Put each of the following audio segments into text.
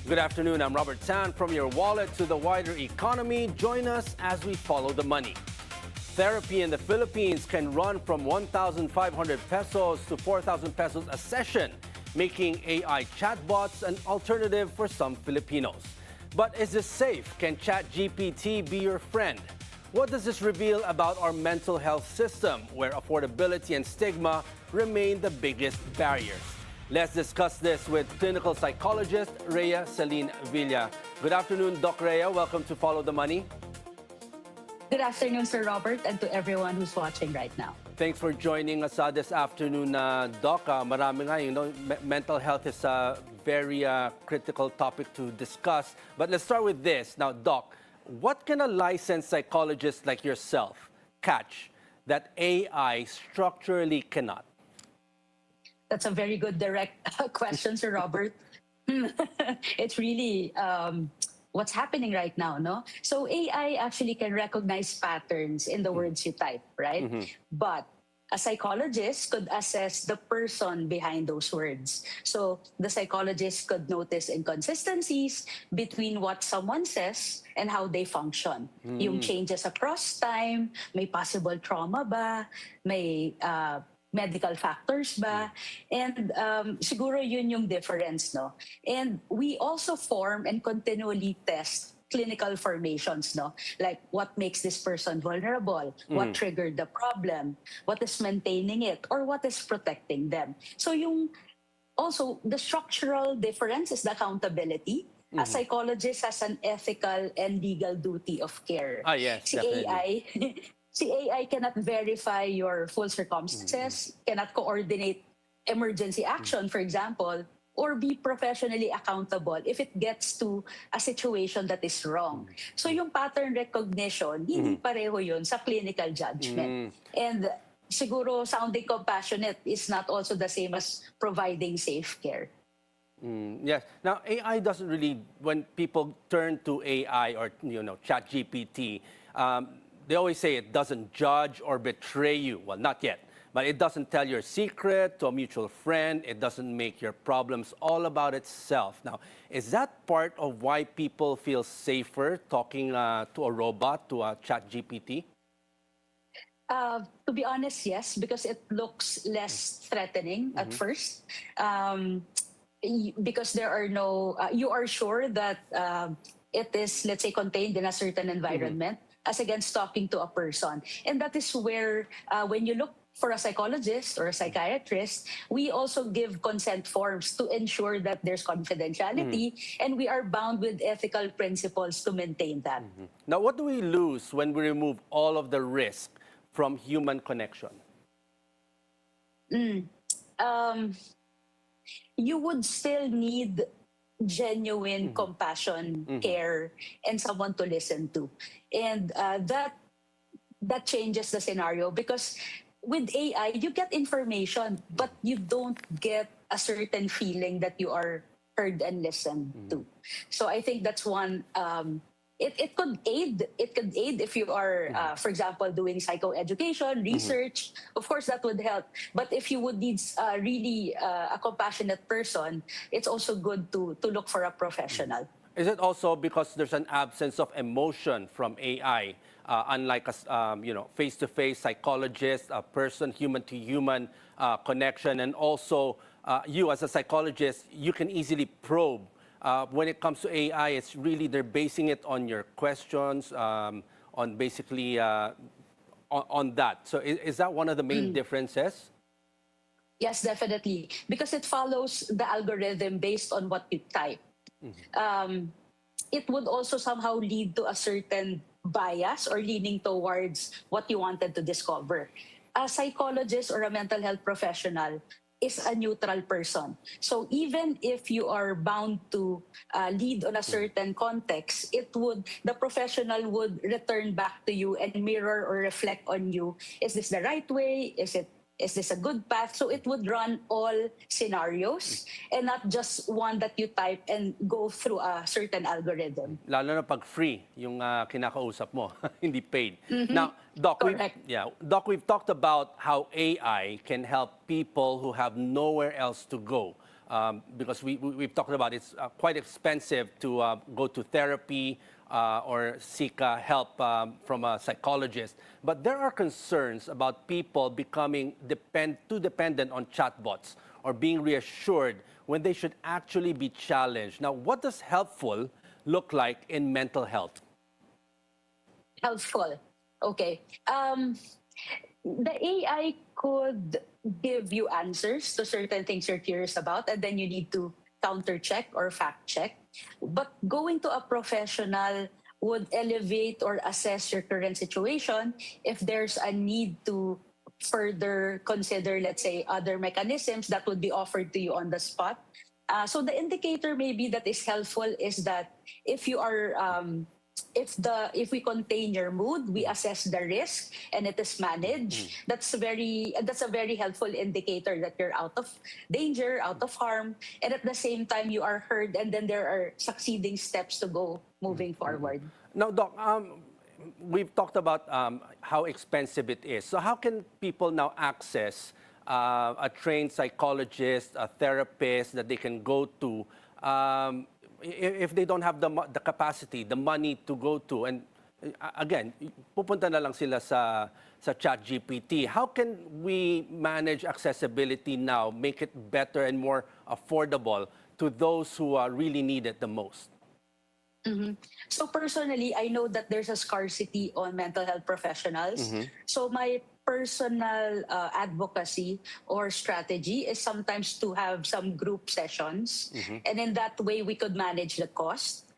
Good afternoon, I'm Robert Tan. From your wallet to the wider economy, join us as we follow the money. Therapy in the Philippines can run from 1,500 pesos to 4,000 pesos a session, making AI chatbots an alternative for some Filipinos. But is this safe? Can ChatGPT be your friend? What does this reveal about our mental health system, where affordability and stigma remain the biggest barriers? Let's discuss this with clinical psychologist Rea Celine Villa. Good afternoon, Doc Rea. Welcome to Follow the Money. Good afternoon, Sir Robert, and to everyone who's watching right now. Thanks for joining us this afternoon, Doc. Marami nga, mental health is a very critical topic to discuss. But let's start with this. Now, Doc, what can a licensed psychologist like yourself catch that AI structurally cannot? That's a very good direct question, Sir Robert. It's really what's happening right now, no? So AI actually can recognize patterns in the words you type, right? But a psychologist could assess the person behind those words. So the psychologist could notice inconsistencies between what someone says and how they function. Yung changes across time, may possible trauma ba, may medical factors ba? And siguro yun yung difference, no? And we also form and continually test clinical formations, no? Like what makes this person vulnerable, what triggered the problem, what is maintaining it, or what is protecting them. So yung also the structural difference is the accountability. A psychologist has an ethical and legal duty of care. Yes, definitely. AI cannot verify your full circumstances, cannot coordinate emergency action, for example, or be professionally accountable if it gets to a situation that is wrong. So yung pattern recognition, hindi pareho yun sa clinical judgment. And siguro sounding compassionate is not also the same as providing safe care. Yes. Now, AI doesn't really, when people turn to AI or, ChatGPT, they always say it doesn't judge or betray you. Well, not yet. But it doesn't tell your secret to a mutual friend. It doesn't make your problems all about itself. Now, is that part of why people feel safer talking to a robot, to a ChatGPT? To be honest, yes, because it looks less threatening at first. Because there are no, you are sure that it is, let's say, contained in a certain environment, as against talking to a person. And that is where, when you look for a psychologist or a psychiatrist, we also give consent forms to ensure that there's confidentiality, and we are bound with ethical principles to maintain that. Now, what do we lose when we remove all of the risk from human connection? You would still need genuine compassion, care, and someone to listen to. And that changes the scenario, because with AI, you get information, but you don't get a certain feeling that you are heard and listened to. So I think that's one. It could aid. It could aid if you are, for example, doing psychoeducation, research. Of course, that would help. But if you would need really a compassionate person, it's also good to look for a professional. Is it also because there's an absence of emotion from AI, unlike a face-to-face psychologist, a person, human-to-human connection, and also you as a psychologist, you can easily probe. When it comes to AI, it's really they're basing it on your questions, on basically on that. So is that one of the main differences? Yes, definitely, because it follows the algorithm based on what you type. It would also somehow lead to a certain bias or leaning towards what you wanted to discover. A psychologist or a mental health professional is a neutral person. So even if you are bound to lead on a certain context, the professional would return back to you and mirror or reflect on you. Is this the right way? Is this a good path? So it would run all scenarios and not just one that you type and go through a certain algorithm. Lalo na pag free yung kinakausap mo, hindi paid. Now, Doc, we've talked about how AI can help people who have nowhere else to go. because we've talked about it's quite expensive to go to therapy or seek help from a psychologist. But there are concerns about people becoming too dependent on chatbots or being reassured when they should actually be challenged. Now, what does helpful look like in mental health? Helpful. Okay. The AI could give you answers to certain things you're curious about, and then you need to counter check or fact check. But going to a professional would elevate or assess your current situation if there's a need to further consider, let's say, other mechanisms that would be offered to you on the spot. So the indicator maybe that is helpful is that if you are if we contain your mood, we assess the risk and it is managed. That's a very helpful indicator that you're out of danger, out of harm, and at the same time you are heard, and then there are succeeding steps to go moving forward. Now, Doc, we've talked about how expensive it is. So how can people now access a trained psychologist, a therapist that they can go to if they don't have the capacity, the money to go to? And again, pupunta na lang sila sa ChatGPT. How can we manage accessibility now, make it better and more affordable to those who really need it the most? So personally, I know that there's a scarcity on mental health professionals. So my personal advocacy or strategy is sometimes to have some group sessions, and in that way we could manage the cost.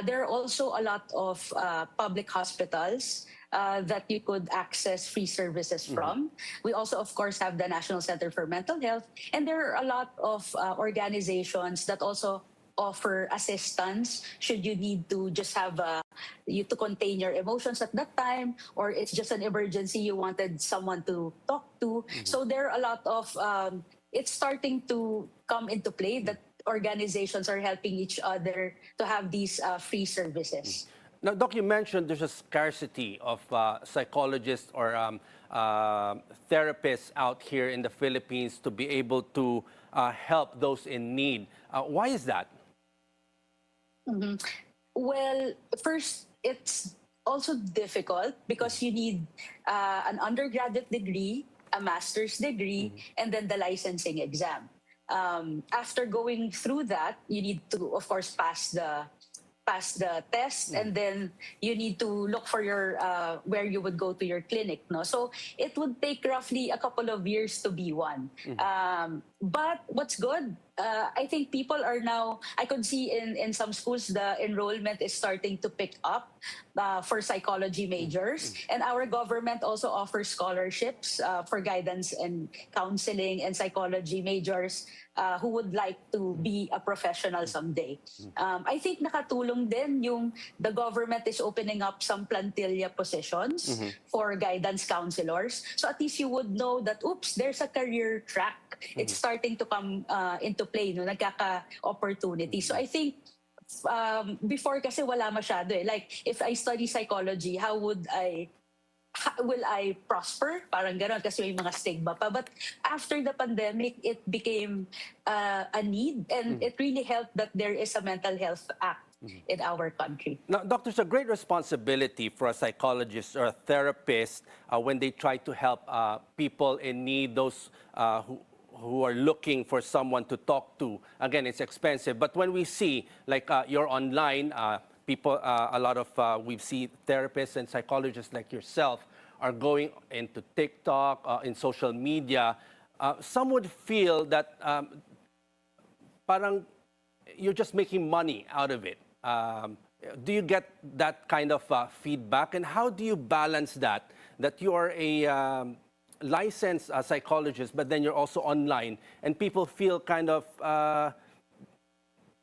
There are also a lot of public hospitals that you could access free services from. We also, of course, have the National Center for Mental Health, and there are a lot of organizations that also offer assistance should you need to just have you to contain your emotions at that time, or it's just an emergency you wanted someone to talk to. So there are a lot of it's starting to come into play that organizations are helping each other to have these free services. Now, Doc, you mentioned there's a scarcity of psychologists or therapists out here in the Philippines to be able to help those in need. Why is that? Well, first, it's also difficult because you need an undergraduate degree, a master's degree, and then the licensing exam. After going through that, you need to, of course, pass the test, and then you need to look for your where you would go to your clinic. No, so it would take roughly a couple of years to be one. But what's good, I think people are now, I could see in some schools the enrollment is starting to pick up for psychology majors, and our government also offers scholarships for guidance and counseling and psychology majors who would like to be a professional someday. I think nakatulong din yung the government is opening up some plantilla positions for guidance counselors. So at least you would know that, oops, there's a career track. It's starting to come into play, no? Nagkaka-opportunity. So I think before kasi wala masyado eh. Like, if I study psychology, will I prosper? Parang ganon kasi may mga stigma pa. But after the pandemic, it became a need, and it really helped that there is a mental health act in our country. Now, Doctor, it's a great responsibility for a psychologist or a therapist when they try to help people in need, those who are looking for someone to talk to. Again, it's expensive. But when we see, like you're online, people, a lot of, we see therapists and psychologists like yourself are going into TikTok, in social media. Some would feel that parang you're just making money out of it. Do you get that kind of feedback? And how do you balance that you are a licensed psychologist, but then you're also online, and people feel kind of,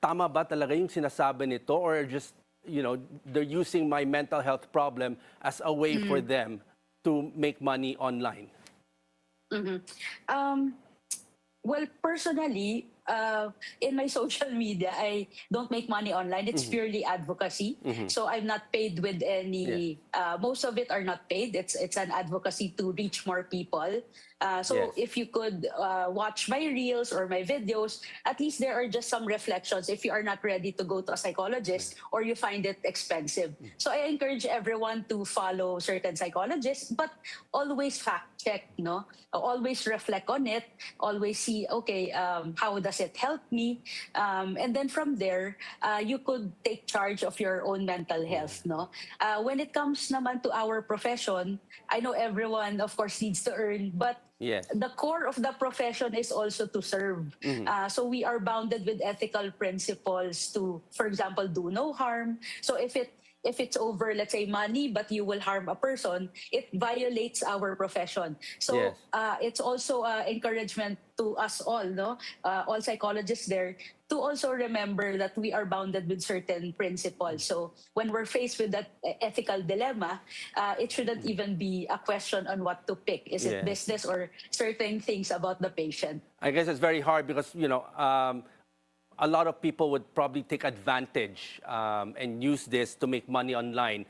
tama ba talaga yung sinasabi nito, or just, you know, they're using my mental health problem as a way for them to make money online? Well, personally, in my social media, I don't make money online. It's purely advocacy. So I'm not paid with any. Most of it are not paid. It's an advocacy to reach more people. So if you could watch my reels or my videos, at least there are just some reflections if you are not ready to go to a psychologist or you find it expensive. So I encourage everyone to follow certain psychologists, but always fact check, no? Always reflect on it, always see, okay, how does it help me? And then from there, you could take charge of your own mental health, no? When it comes naman to our profession, I know everyone, of course, needs to earn, but the core of the profession is also to serve. So we are bounded with ethical principles to, for example, do no harm. So if it's over, let's say, money, but you will harm a person, it violates our profession. So it's also encouragement to us all, no, all psychologists there, to also remember that we are bounded with certain principles. So when we're faced with that ethical dilemma, it shouldn't even be a question on what to pick. Is it business or certain things about the patient? I guess it's very hard because, a lot of people would probably take advantage and use this to make money online.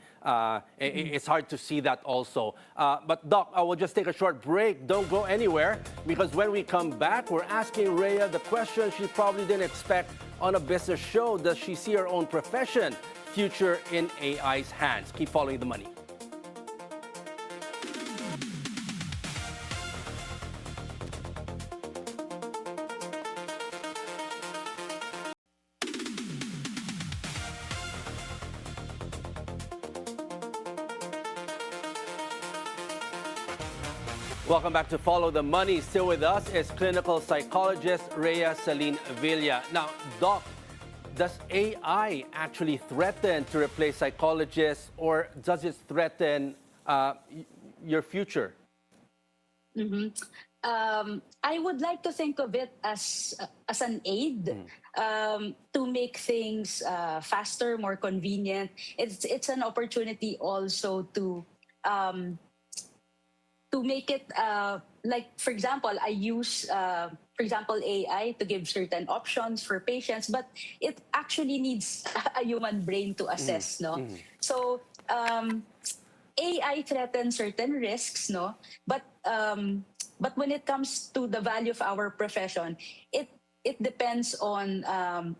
It's hard to see that also. But Doc, I will just take a short break. Don't go anywhere, because when we come back, we're asking Rea the question she probably didn't expect on a business show. Does she see her own profession future in AI's hands? Keep following the money. Welcome back to Follow the Money. Still with us is clinical psychologist Rea Celine Villa. Now, Doc, does AI actually threaten to replace psychologists, or does it threaten your future? I would like to think of it as an aid to make things faster, more convenient. It's an opportunity also to make it like, for example, I use, for example, AI to give certain options for patients, but it actually needs a human brain to assess, no? So AI threatens certain risks, no? But when it comes to the value of our profession, it depends on,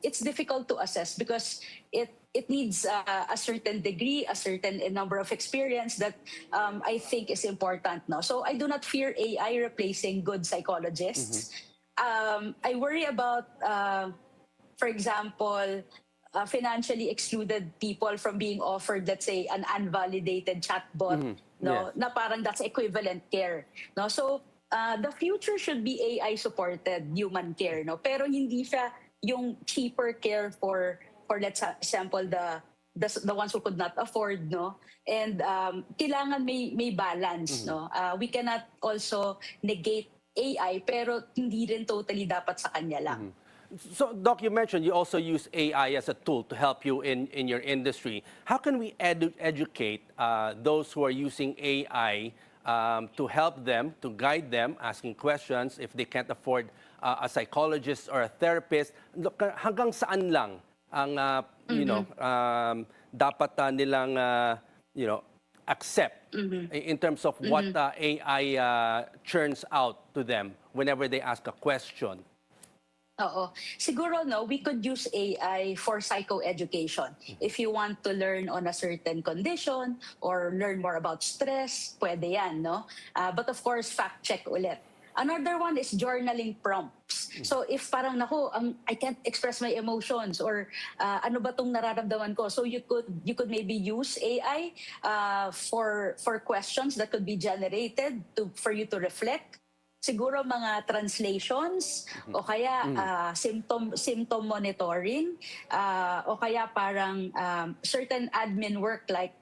it's difficult to assess because it needs a certain degree, a certain number of experience that I think is important now. So I do not fear AI replacing good psychologists. I worry about, for example, financially excluded people from being offered, let's say, an unvalidated chatbot, no, na parang that's equivalent care, no. So the future should be AI supported human care, no, pero hindi siya yung cheaper care for let's example the ones who could not afford, no. And kailangan may balance, no. We cannot also negate AI, pero hindi rin totally dapat sa kanya lang. So, Doc, you mentioned you also use AI as a tool to help you in your industry. How can we educate those who are using AI to help them, to guide them, asking questions if they can't afford a psychologist or a therapist? Hanggang saan lang ang dapat nilang accept in terms of what AI churns out to them whenever they ask a question? Oo. Siguro, no, we could use AI for psychoeducation. If you want to learn on a certain condition or learn more about stress, pwede yan, no? But of course, fact check ulit. Another one is journaling prompts. So if parang I can't express my emotions, or ano ba tong nararamdaman ko, so you could maybe use AI for questions that could be generated for you to reflect. Siguro mga translations, o kaya symptom monitoring, o kaya parang certain admin work like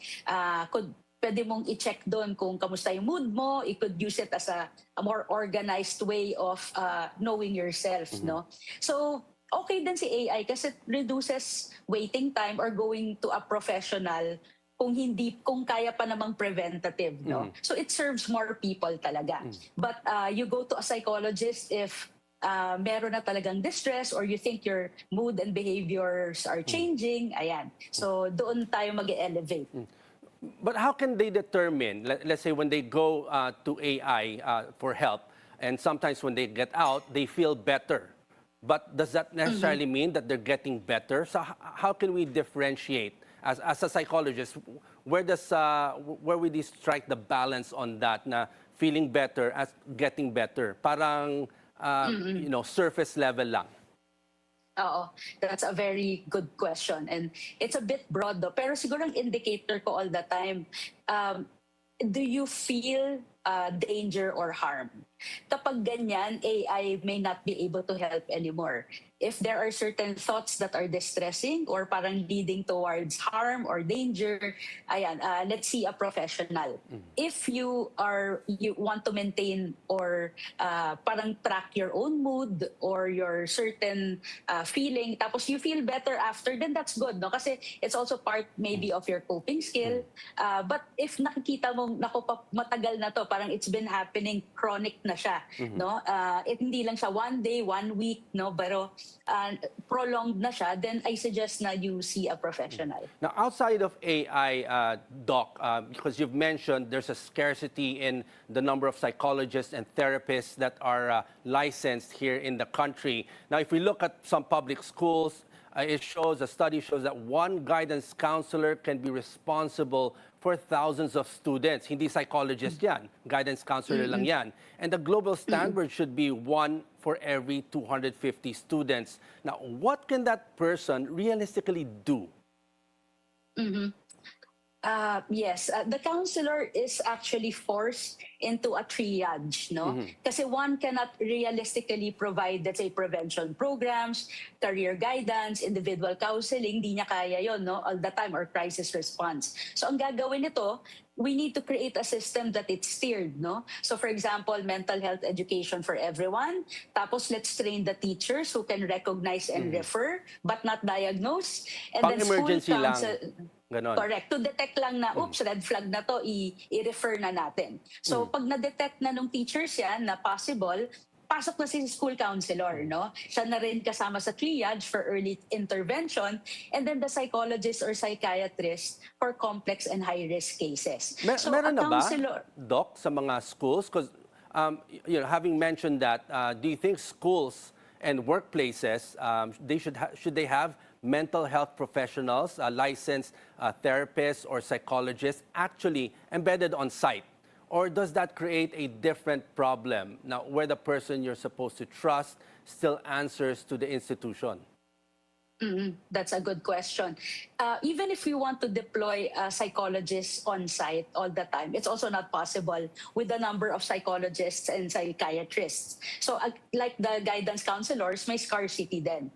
pwede mong i-check doon kung kamusta yung mood mo. You could use it as a more organized way of knowing yourself, no? So, okay din si AI kasi it reduces waiting time or going to a professional kung kaya pa namang preventative, no? So it serves more people talaga. But you go to a psychologist if meron na talagang distress or you think your mood and behaviors are changing, ayan. So doon tayo mag-elevate. But how can they determine, let's say when they go to AI for help, and sometimes when they get out, they feel better. But does that necessarily mean that they're getting better? So how can we differentiate as a psychologist? Where would you strike the balance on that? Na feeling better as getting better, parang surface level lang. Oo, that's a very good question. And it's a bit broad though. Pero siguro ang indicator ko all the time, do you feel danger or harm? Kapag ganyan, AI may not be able to help anymore. If there are certain thoughts that are distressing or parang leading towards harm or danger, ayan, let's see a professional. If you want to maintain or parang track your own mood or your certain feeling, tapos you feel better after, then that's good, no? Kasi it's also part maybe of your coping skill. But if nakikita mo, naku, matagal na to, parang it's been happening, chronic na siya, no? Hindi lang siya one day, 1 week, no? Pero prolonged na siya, then I suggest na you see a professional. Now, outside of AI, Doc, because you've mentioned there's a scarcity in the number of psychologists and therapists that are licensed here in the country. Now, if we look at some public schools, a study shows that one guidance counselor can be responsible for thousands of students. Hindi psychologist yan, guidance counselor lang yan. And the global standard should be one for every 250 students. Now, what can that person realistically do? Yes, the counselor is actually forced into a triage, no? Kasi one cannot realistically provide, let's say, prevention programs, career guidance, individual counseling, di niya kaya yon, no? All the time, or crisis response. So ang gagawin nito, we need to create a system that it's steered, no? So for example, mental health education for everyone. Tapos let's train the teachers who can recognize and refer, but not diagnose. And then school Pang-emergency lang. Ganon. Correct. To detect lang na, oops, red flag na to, i-refer na natin. So pag na-detect na nung teachers yan na possible, pasok na si school counselor, no? Siya na rin kasama sa triage for early intervention, and then the psychologist or psychiatrist for complex and high-risk cases. So Meron na ba, counselor, Doc, sa mga schools? Because, having mentioned that, do you think schools and workplaces, should they have mental health professionals, licensed therapists or psychologists actually embedded on site? Or does that create a different problem now where the person you're supposed to trust still answers to the institution? That's a good question. Even if we want to deploy psychologists on site all the time, it's also not possible with the number of psychologists and psychiatrists. So like the guidance counselors, may scarcity then.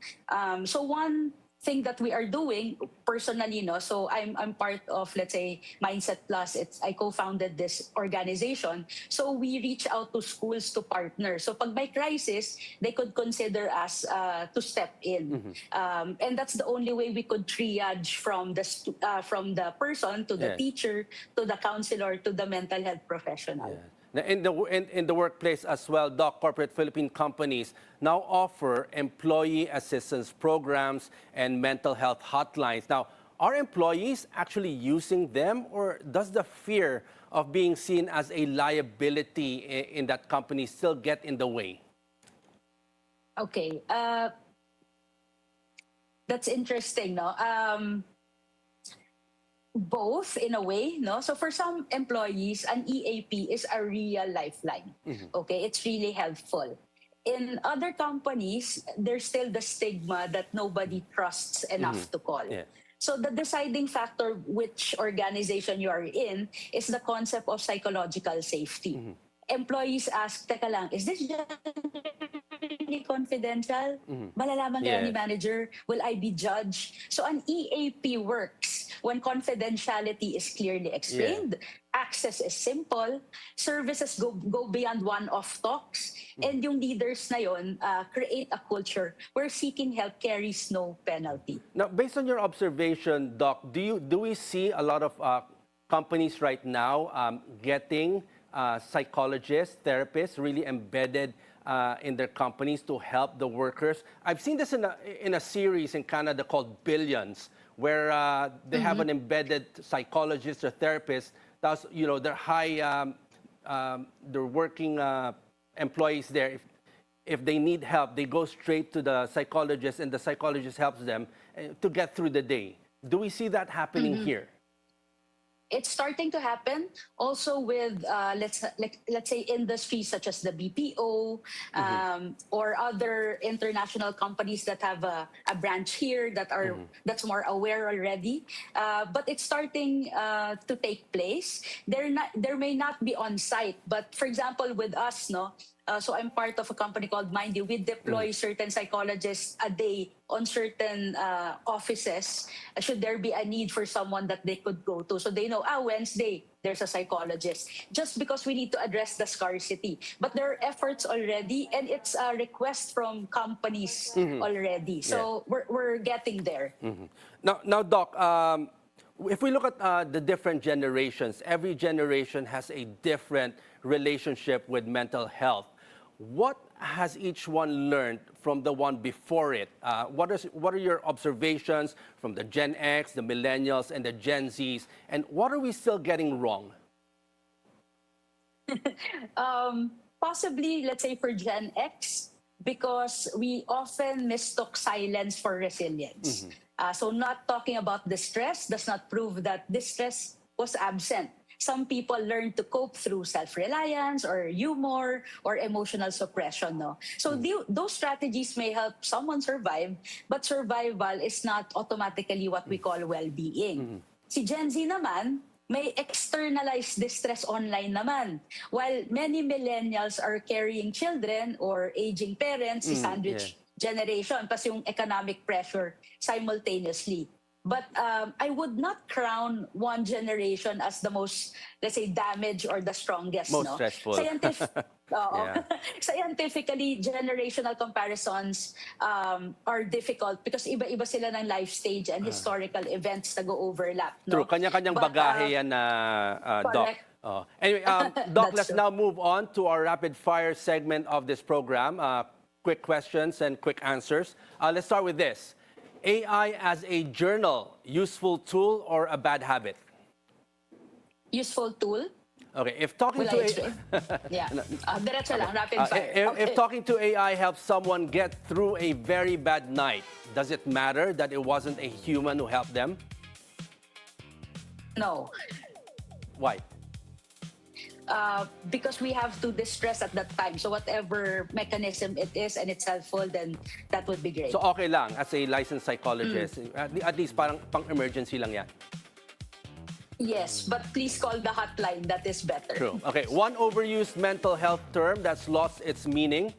So one thing that we are doing personally, no, so I'm part of, let's say, Mindset Plus. I co-founded this organization. So we reach out to schools to partner. So pag may crisis, they could consider us to step in. And that's the only way we could triage from the person to the teacher, to the counselor, to the mental health professional. Yeah. Now, in the workplace as well, Doc, corporate Philippine companies now offer employee assistance programs and mental health hotlines. Now, are employees actually using them, or does the fear of being seen as a liability in that company still get in the way? Okay, that's interesting, no? Both in a way, no? So for some employees, an EAP is a real lifeline. Okay, it's really helpful. In other companies, there's still the stigma that nobody trusts enough to call. Yeah. So the deciding factor which organization you are in is the concept of psychological safety. Employees ask, teka lang, is this really confidential? Malalaman kaya ni manager? Will I be judged? So an EAP works when confidentiality is clearly explained, access is simple, services go beyond one-off talks, and yung leaders na yon create a culture where seeking help carries no penalty. Now, based on your observation, Doc, do we see a lot of companies right now getting psychologists, therapists really embedded in their companies to help the workers. I've seen this in a series in Canada called Billions, where they have an embedded psychologist or therapist. That's, you know, they're they're working employees there. If they need help, they go straight to the psychologist, and the psychologist helps them to get through the day. Do we see that happening here? It's starting to happen also with let's say industries such as the BPO or other international companies that have a branch here that are that's more aware already. But it's starting to take place. There may not be on site, but for example with us, no. So I'm part of a company called Mindy. We deploy certain psychologists a day on certain offices should there be a need for someone that they could go to. So they know, Wednesday, there's a psychologist. Just because we need to address the scarcity. But there are efforts already, and it's a request from companies already. So we're getting there. Now, Doc, if we look at the different generations, every generation has a different relationship with mental health. What has each one learned from the one before it? What are your observations from the Gen X, the Millennials, and the Gen Zs? And what are we still getting wrong? Possibly, let's say for Gen X, because we often mistook silence for resilience. So not talking about distress does not prove that distress was absent. Some people learn to cope through self-reliance or humor or emotional suppression. No? So those strategies may help someone survive, but survival is not automatically what we call well-being. Si Gen Z naman, may externalized distress online naman. While many millennials are carrying children or aging parents, si sandwich generation, plus yung economic pressure simultaneously. But I would not crown one generation as the most, let's say, damaged or the strongest. Most stressful. Scientifically, generational comparisons are difficult because iba-iba sila ng life stage and historical events na go-overlap. No? True. Kanya-kanyang bagahe yan, Doc. Anyway, Doc, let's now move on to our rapid-fire segment of this program. Quick questions and quick answers. Let's start with this. AI as a journal, useful tool or a bad habit? Useful tool. Okay, if talking to diretso lang, rapid fire. If talking to AI helps someone get through a very bad night, does it matter that it wasn't a human who helped them? No. Why? Because we have to distress at that time. So whatever mechanism it is and it's helpful, then that would be great. So okay lang, as a licensed psychologist, at least parang pang-emergency lang yan. Yes, but please call the hotline. That is better. True. Okay, one overused mental health term that's lost its meaning?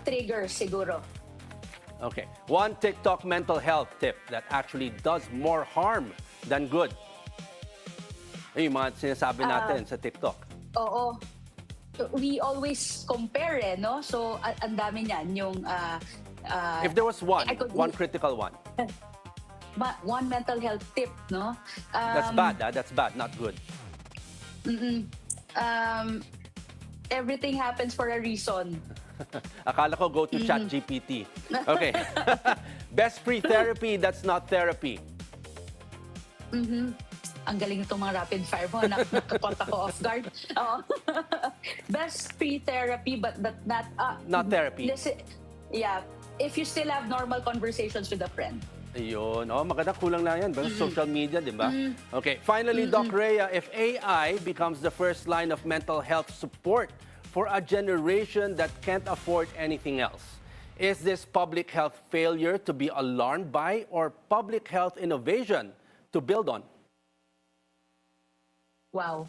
Trigger, siguro. Okay. One TikTok mental health tip that actually does more harm than good. Yung mga sinasabi natin sa TikTok. Oo. We always compare, no? So, ang dami niyan. Yung, if there was one critical one. One mental health tip, no? That's bad, that's bad, not good. Everything happens for a reason. Akala ko go to ChatGPT. Okay. Best free therapy that's not therapy. Ang galing itong mga rapid fire mo. Nakakot ako off guard. Best free therapy but not... not therapy. Yeah. If you still have normal conversations with a friend. Ayun. Oh, maganda, kulang na yan. Social media, di ba? Okay. Finally, Doc Rea, if AI becomes the first line of mental health support for a generation that can't afford anything else, is this public health failure to be alarmed by or public health innovation to build on? Wow.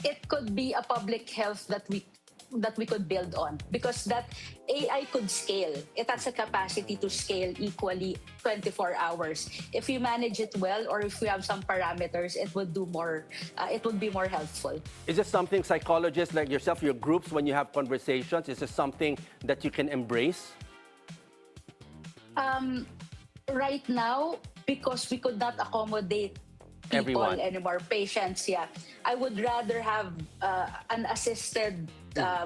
It could be a public health that we could build on because that AI could scale. It has a capacity to scale equally 24 hours. If we manage it well or if we have some parameters, it would do more. It would be more helpful. Is this something psychologists like yourself, your groups, when you have conversations, is this something that you can embrace? Right now, because we could not accommodate people Everyone. anymore, patients. Yeah, I would rather have an assisted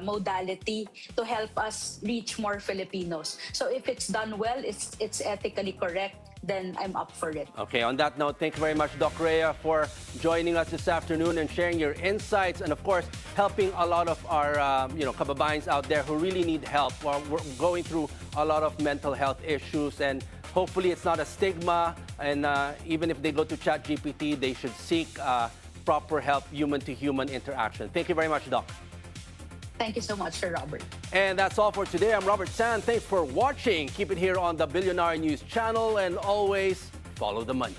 modality to help us reach more Filipinos. So if it's done well, it's ethically correct, then I'm up for it. Okay, on that note, thank you very much, Doc Rea, for joining us this afternoon and sharing your insights and, of course, helping a lot of our kababayans out there who really need help. Well, we're going through a lot of mental health issues, and hopefully it's not a stigma. And even if they go to ChatGPT, they should seek proper help, human-to-human interaction. Thank you very much, Doc. Thank you so much, Sir Robert. And that's all for today. I'm Robert San. Thanks for watching. Keep it here on the Bilyonaryo News Channel, and always follow the money.